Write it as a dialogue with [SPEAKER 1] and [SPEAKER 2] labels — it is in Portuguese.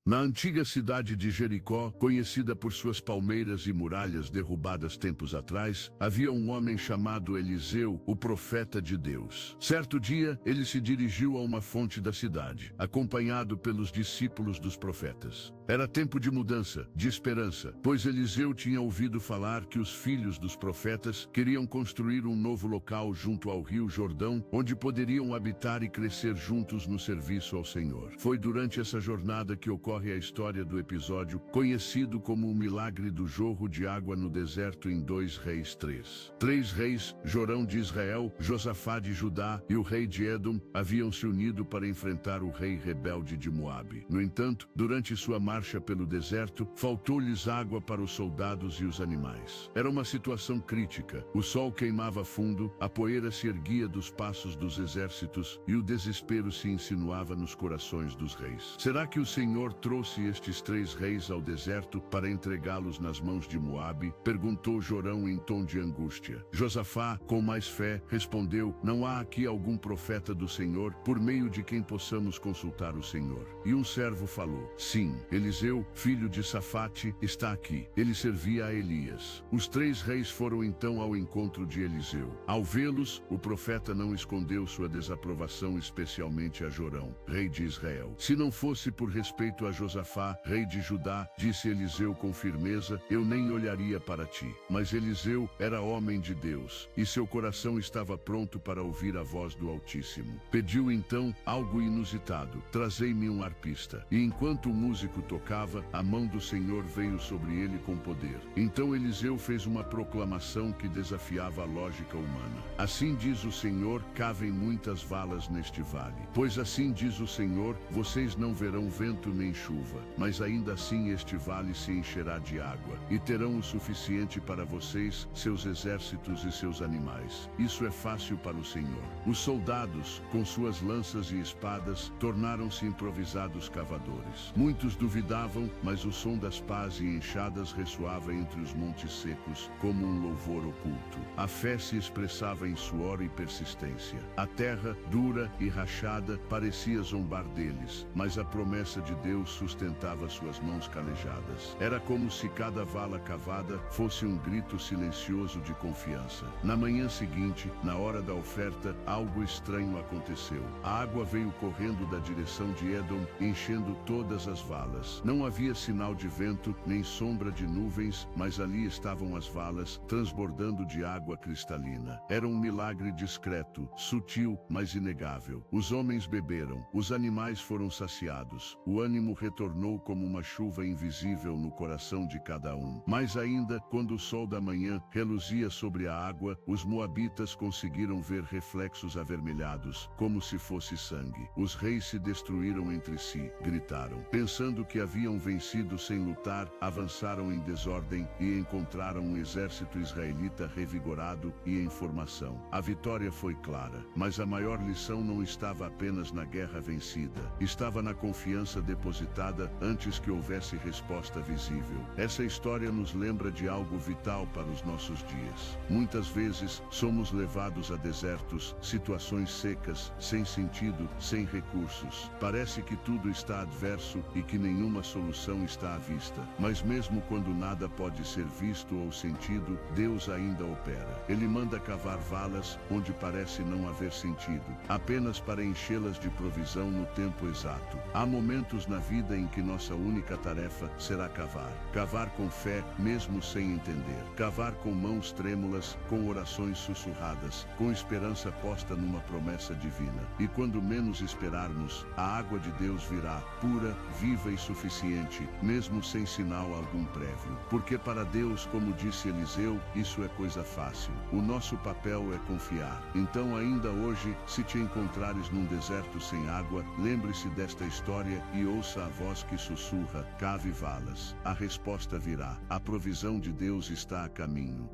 [SPEAKER 1] Na antiga cidade de Jericó, conhecida por suas palmeiras e muralhas derrubadas tempos atrás, havia um homem chamado Eliseu, o profeta de Deus. Certo dia, ele se dirigiu a uma fonte da cidade, acompanhado pelos discípulos dos profetas. Era tempo de mudança, de esperança, pois Eliseu tinha ouvido falar que os filhos dos profetas queriam construir um novo local junto ao rio Jordão, onde poderiam habitar e crescer juntos no serviço ao Senhor. Foi durante essa jornada que ocorre a história do episódio conhecido como o milagre do jorro de água no deserto em 2 Reis 3. 3 reis, Jorão de Israel, Josafá de Judá e o rei de Edom, haviam se unido para enfrentar o rei rebelde de Moabe. No entanto, durante sua marcha pelo deserto, faltou-lhes água para os soldados e os animais. Era uma situação crítica. O sol queimava fundo, a poeira se erguia dos passos dos exércitos e o desespero se insinuava nos corações dos reis. Será que o Senhor trouxe estes 3 reis ao deserto para entregá-los nas mãos de Moabe? Perguntou Jorão em tom de angústia. Josafá, com mais fé, respondeu: não há aqui algum profeta do Senhor, por meio de quem possamos consultar o Senhor? E um servo falou: sim, Eliseu, filho de Safate, está aqui. Ele servia a Elias. Os 3 reis foram então ao encontro de Eliseu. Ao vê-los, o profeta não escondeu sua desaprovação, especialmente a Jorão, rei de Israel. Se não fosse por respeito a Josafá, rei de Judá, disse Eliseu com firmeza, eu nem olharia para ti. Mas Eliseu era homem de Deus, e seu coração estava pronto para ouvir a voz do Altíssimo. Pediu então algo inusitado: trazei-me um arpista. E enquanto o músico tocava, a mão do Senhor veio sobre ele com poder. Então Eliseu fez uma proclamação que desafiava a lógica humana. Assim diz o Senhor: cavem muitas valas neste vale. Pois assim diz o Senhor: vocês não verão vento nem chuva, mas ainda assim este vale se encherá de água, e terão o suficiente para vocês, seus exércitos e seus animais. Isso é fácil para o Senhor. Os soldados, com suas lanças e espadas, tornaram-se improvisados cavadores. Muitos duvidavam, mas o som das pás e enxadas ressoava entre os montes secos, como um louvor oculto. A fé se expressava em suor e persistência. A terra, dura e rachada, parecia zombar deles, mas a promessa de Deus sustentava suas mãos calejadas. Era como se cada vala cavada fosse um grito silencioso de confiança. Na manhã seguinte, na hora da oferta, algo estranho aconteceu. A água veio correndo da direção de Edom, enchendo todas as valas. Não havia sinal de vento, nem sombra de nuvens, mas ali estavam as valas, transbordando de água cristalina. Era um milagre discreto, sutil, mas inegável. Os homens beberam, os animais foram saciados, o ânimo retornou como uma chuva invisível no coração de cada um. Mais ainda, quando o sol da manhã reluzia sobre a água, os moabitas conseguiram ver reflexos avermelhados, como se fosse sangue. Os reis se destruíram entre si, gritaram. Pensando que haviam vencido sem lutar, avançaram em desordem e encontraram um exército israelita revigorado e em formação. A vitória foi clara, mas a maior lição não estava apenas na guerra vencida, estava na confiança depositada antes que houvesse resposta visível. Essa história nos lembra de algo vital para os nossos dias. Muitas vezes, somos levados a desertos, situações secas, sem sentido, sem recursos. Parece que tudo está adverso e que nenhuma solução está à vista. Mas mesmo quando nada pode ser visto ou sentido, Deus ainda opera. Ele manda cavar valas onde parece não haver sentido, apenas para enchê-las de provisão no tempo exato. Há momentos na vida em que nossa única tarefa será cavar. Cavar com fé, mesmo sem entender. Cavar com mãos trêmulas, com orações sussurradas, com esperança posta numa promessa divina. E quando menos esperarmos, a água de Deus virá, pura, viva e suficiente, mesmo sem sinal algum prévio. Porque para Deus, como disse Eliseu, isso é coisa fácil. O nosso papel é confiar. Então ainda hoje, se te encontrares num deserto sem água, lembre-se desta história e ouça a voz que sussurra: cave valas. A resposta virá. A provisão de Deus está a caminho.